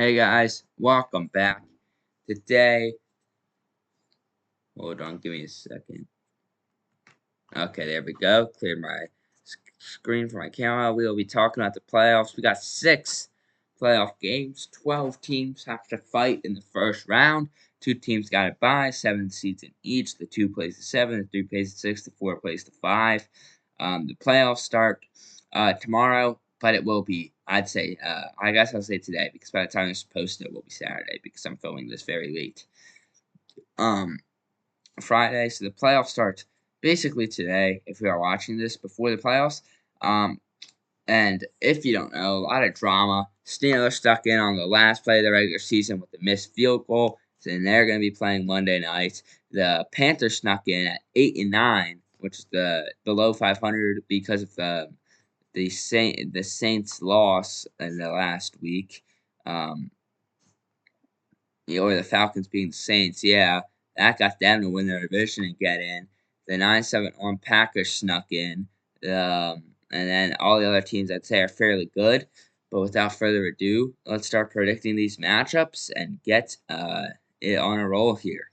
Hey guys, welcome back. Today, hold on, give me a second. Okay, there we go. Cleared my screen for my camera. We will be talking about the playoffs. We got 6 playoff games. 12 teams have to fight in the first round. 2 teams got to bye. 7 seeds in each. The 2 plays to 7. The 3 plays to 6. The 4 plays to 5. The playoffs start tomorrow, but it will be, I'd say, I guess I'll say today because by the time this is posted, it will be Saturday because I'm filming this very late. Um, Friday, so the playoffs start basically today if we are watching this before the playoffs. Um, and if you don't know, a lot of drama. Steelers stuck in on the last play of the regular season with the missed field goal, and they're going to be playing Monday night. The Panthers snuck in at 8-9, which is the below 500 because of the Saints loss in the last week. Or the Falcons being the Saints, yeah, that got them to win their division and get in. The 9-7 Packers snuck in, and then all the other teams I'd say are fairly good. But without further ado, let's start predicting these matchups and get it on a roll here.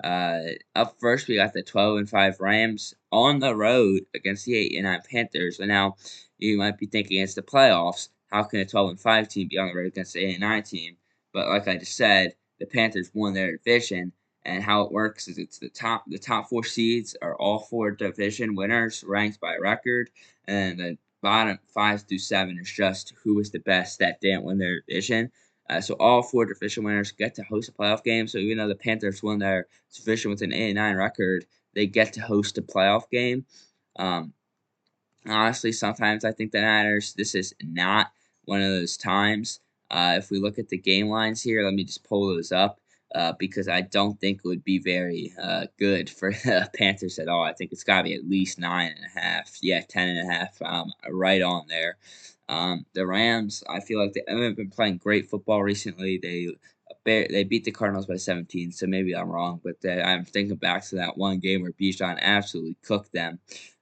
Up first, we got the 12-5 Rams on the road against the 8-9 Panthers. And now you might be thinking it's the playoffs. How can a 12-5 team be on the road against the 8-9 team? But like I just said, the Panthers won their division, and how it works is it's the top 4 seeds are all 4 division winners ranked by record, and the bottom 5 through 7 is just who was the best that didn't win their division. So all 4 division winners get to host a playoff game. So even though the Panthers won their division with an 8-9 record, they get to host a playoff game. Honestly, sometimes I think that matters. This is not one of those times. If we look at the game lines here, let me just pull those up because I don't think it would be very good for the Panthers at all. I think it's got to be at least 9.5. Yeah, 10.5. Right on there. The Rams, I feel like they haven't been playing great football recently. They beat the Cardinals by 17, so maybe I'm wrong, but I'm thinking back to that one game where Bijan absolutely cooked them.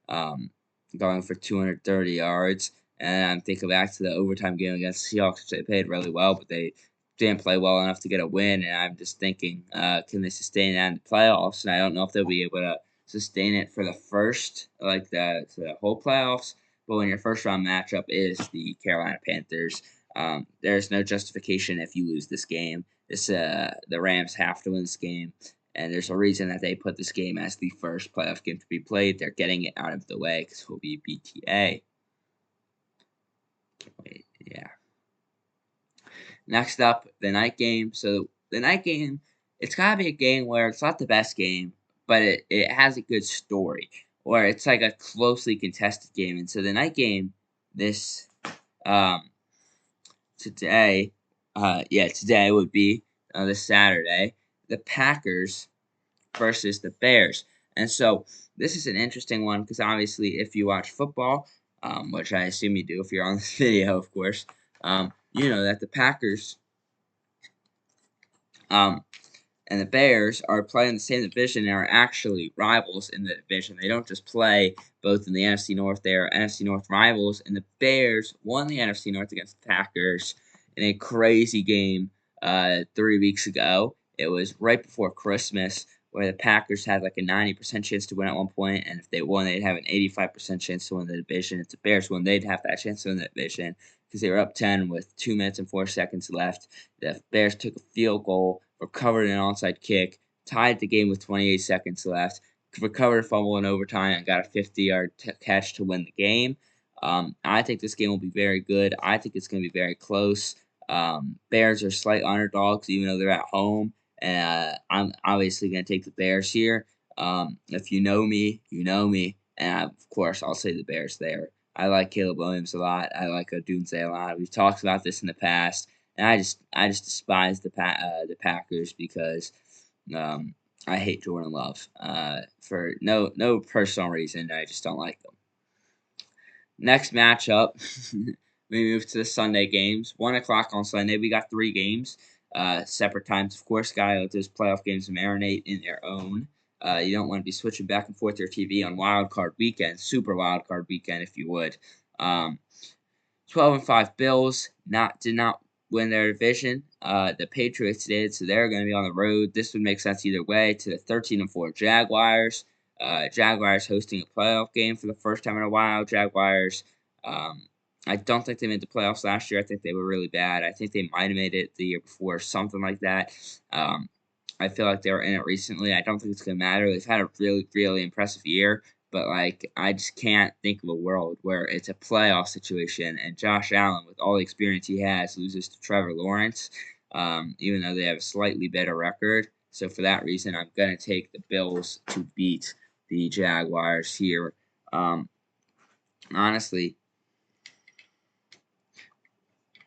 Going for 230 yards. And I'm thinking back to the overtime game against the Seahawks, which they played really well, but they didn't play well enough to get a win. And I'm just thinking, can they sustain that in the playoffs? And I don't know if they'll be able to sustain it for the first, like the whole playoffs. But when your first round matchup is the Carolina Panthers, there's no justification if you lose this game. The Rams have to win this game. And there's a reason that they put this game as the first playoff game to be played. They're getting it out of the way because it will be BTA. Wait, yeah. Next up, the night game. So the night game, it's got to be a game where it's not the best game, but it has a good story. Or it's like a closely contested game. And so the night game, this today, today would be this Saturday, the Packers versus the Bears. And so this is an interesting one because obviously, if you watch football, which I assume you do if you're on this video, of course, you know that the Packers and the Bears are playing the same division and are actually rivals in the division. They don't just play both in the NFC North, they are NFC North rivals. And the Bears won the NFC North against the Packers in a crazy game 3 weeks ago. It was right before Christmas where the Packers had like a 90% chance to win at one point, and if they won, they'd have an 85% chance to win the division. If the Bears won, they'd have that chance to win the division because they were up 10 with 2 minutes and 4 seconds left. The Bears took a field goal, recovered an onside kick, tied the game with 28 seconds left, recovered a fumble in overtime, and got a 50-yard catch to win the game. I think this game will be very good. I think it's going to be very close. Bears are slight underdogs, even though they're at home. And I'm obviously going to take the Bears here. If you know me, you know me. And of course, I'll say the Bears there. I like Caleb Williams a lot. I like Odunze a lot. We've talked about this in the past. And I just despise the Packers because I hate Jordan Love for no personal reason. I just don't like them. Next matchup, we move to the Sunday games. 1 o'clock on Sunday. We got 3 games. Separate times, of course. Gotta let those playoff games marinate in their own. You don't want to be switching back and forth your TV on WildCard Weekend, Super WildCard Weekend, if you would. 12-5 Bills did not win their division. The Patriots did, so they're going to be on the road. This would make sense either way to the 13-4 Jaguars. Jaguars hosting a playoff game for the first time in a while. Jaguars, I don't think they made the playoffs last year. I think they were really bad. I think they might have made it the year before, something like that. I feel like they were in it recently. I don't think it's going to matter. They've had a really, really impressive year. But, like, I just can't think of a world where it's a playoff situation and Josh Allen, with all the experience he has, loses to Trevor Lawrence, even though they have a slightly better record. So, for that reason, I'm going to take the Bills to beat the Jaguars here. Honestly,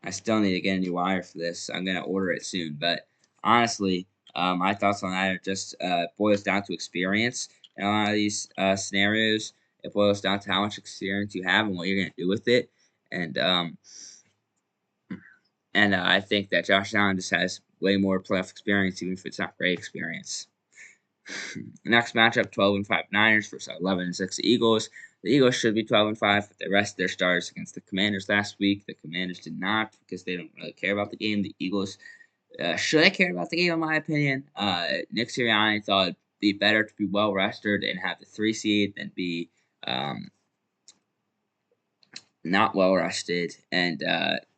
I still need to get a new wire for this. I'm going to order it soon. But, honestly, my thoughts on that are just boils down to experience. In a lot of these scenarios, it boils down to how much experience you have and what you're going to do with it. And I think that Josh Allen just has way more playoff experience, even if it's not great experience. Next matchup: 12-5 Niners versus 11-6 Eagles. The Eagles should be 12-5, but they rested their stars against the Commanders last week. The Commanders did not because they don't really care about the game. The Eagles should have cared about the game, in my opinion. Nick Sirianni thought it'd be better to be well rested and have the 3 seed than be not well rested and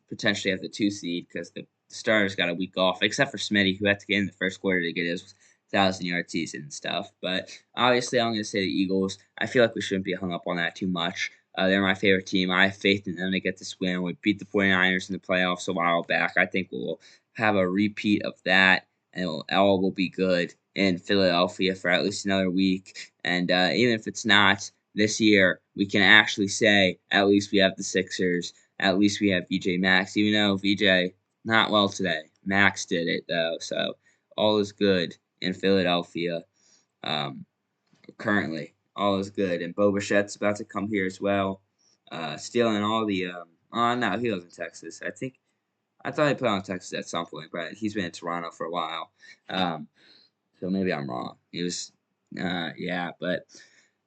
potentially have the 2 seed because the starters got a week off, except for Smitty, who had to get in the first quarter to get his 1,000-yard season and stuff. But obviously, I'm going to say the Eagles. I feel like we shouldn't be hung up on that too much. They're my favorite team. I have faith in them to get this win. We beat the 49ers in the playoffs a while back. I think we'll have a repeat of that, and all will be good in Philadelphia for at least another week. And even if it's not this year, we can actually say at least we have the Sixers. At least we have VJ Max, even though VJ not well today. Max did it, though, so all is good in Philadelphia. Currently, all is good. And Bo Bichette's about to come here as well, stealing all the oh, no, he was in Texas. I thought he played on Texas at some point, but he's been in Toronto for a while. So maybe I'm wrong. He was, yeah, but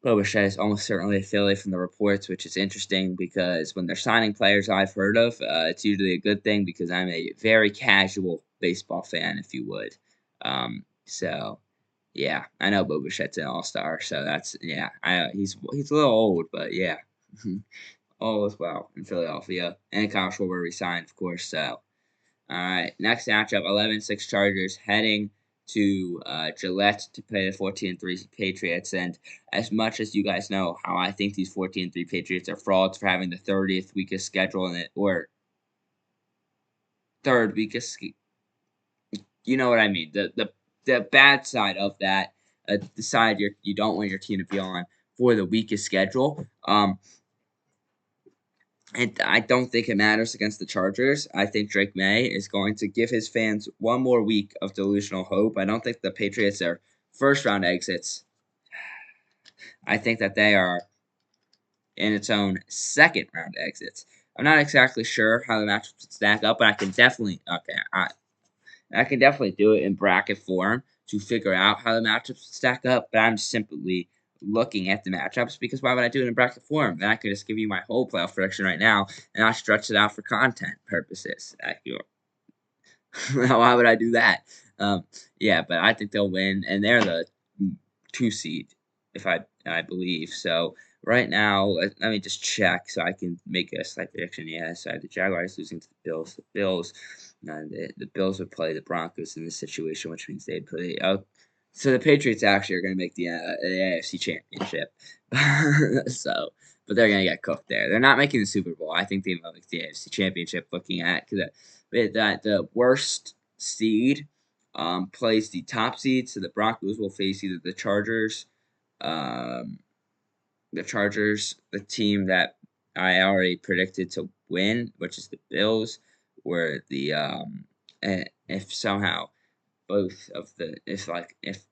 Bo Bichette is almost certainly a Philly from the reports, which is interesting because when they're signing players I've heard of, it's usually a good thing because I'm a very casual baseball fan, if you would. So, yeah, I know Bo Bichette's an all-star, so that's, yeah, he's a little old, but yeah, all is well in Philadelphia. And Kyle Schwarber resigned, of course, so. All right, next matchup, 11-6 Chargers heading to Gillette to play the 14-3 Patriots. And as much as you guys know how I think these 14-3 Patriots are frauds for having the 30th weakest schedule in it, or third weakest, you know what I mean. The bad side of that, the side you don't want your team to be on for the weakest schedule. And I don't think it matters against the Chargers. I think Drake May is going to give his fans one more week of delusional hope. I don't think the Patriots are first-round exits. I think that they are in its own second-round exits. I'm not exactly sure how the matchups stack up, but I can definitely I can definitely do it in bracket form to figure out how the matchups stack up. But I'm simply looking at the matchups because why would I do it in bracket form? Then I could just give you my whole playoff prediction right now and I'll stretch it out for content purposes. Why would I do that? Yeah, but I think they'll win, and they're the 2 seed, if I believe. So right now, let me just check so I can make a slight prediction. Yeah, so I have the Jaguars losing to the Bills. The Bills, the Bills would play the Broncos in this situation, which means they'd play. So the Patriots actually are going to make the AFC Championship. So, but they're going to get cooked there. They're not making the Super Bowl. I think they might make the AFC Championship. Looking at that the worst seed plays the top seed, so the Broncos will face either the Chargers, the team that I already predicted to win, which is the Bills, or the if somehow both of if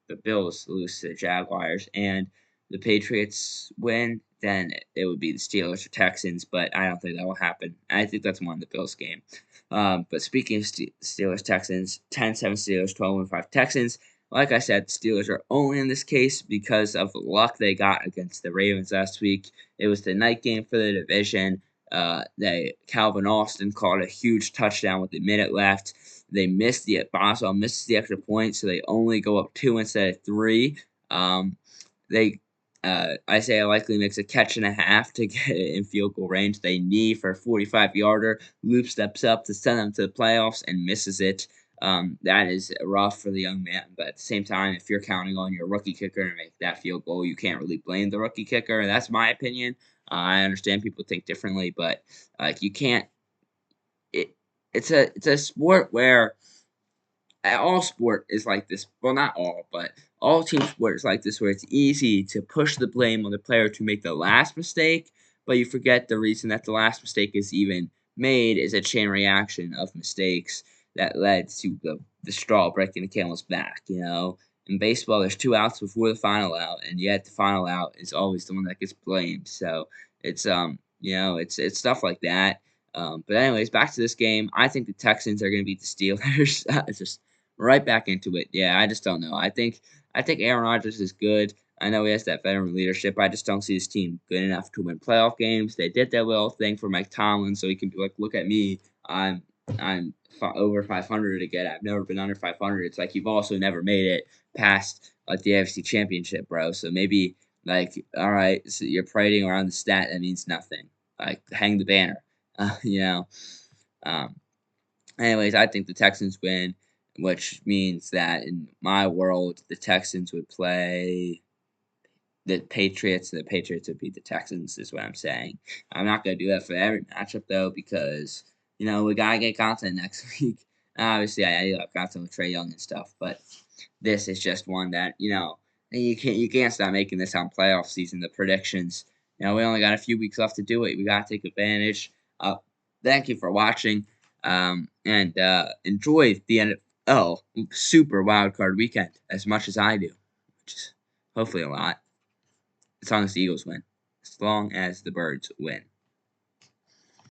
the Bills lose to the Jaguars and the Patriots win, then it would be the Steelers or Texans, but I don't think that will happen. I think that's more in the Bills game. But speaking of Steelers Texans, 10-7 Steelers, 12-5 Texans. Like I said, Steelers are only in this case because of the luck they got against the Ravens last week. It was the night game for the division. Calvin Austin caught a huge touchdown with a minute left. They missed Boswell misses the extra point, so they only go up 2 instead of 3. Um, they Isaiah likely makes a catch and a half to get it in field goal range. They knee for a 45-yarder. Loop steps up to send them to the playoffs and misses it. That is rough for the young man, but at the same time, if you're counting on your rookie kicker to make that field goal, you can't really blame the rookie kicker. That's my opinion. I understand people think differently, but you can't. It, it's a sport where all sport is like this. Well, not all, but all team sport is like this, where it's easy to push the blame on the player to make the last mistake, but you forget the reason that the last mistake is even made is a chain reaction of mistakes that led to the straw breaking the camel's back. In baseball, there's 2 outs before the final out, and yet the final out is always the one that gets blamed. So it's stuff like that. But anyways, back to this game. I think the Texans are going to beat the Steelers. It's just right back into it. Yeah, I just don't know. I think Aaron Rodgers is good. I know he has that veteran leadership. I just don't see his team good enough to win playoff games. They did that little thing for Mike Tomlin, so he can be like, "Look at me, I'm over 500 again. I've never been under 500." It's like you've also never made it past like the AFC Championship, bro. So maybe like, all right, so you're parading around the stat that means nothing. Like, hang the banner, you know. Um, Anyways, I think the Texans win, which means that in my world, the Texans would play the Patriots, and the Patriots would beat the Texans, is what I'm saying. I'm not going to do that for every matchup, though, because, we got to get content next week. Obviously, I do have content with Trey Young and stuff, but this is just one that, you can't stop making this on playoff season, the predictions. We only got a few weeks left to do it. We got to take advantage. Thank you for watching, and enjoy the NFL Super Wildcard Weekend as much as I do, which is hopefully a lot. As long as the Eagles win. As long as the Birds win.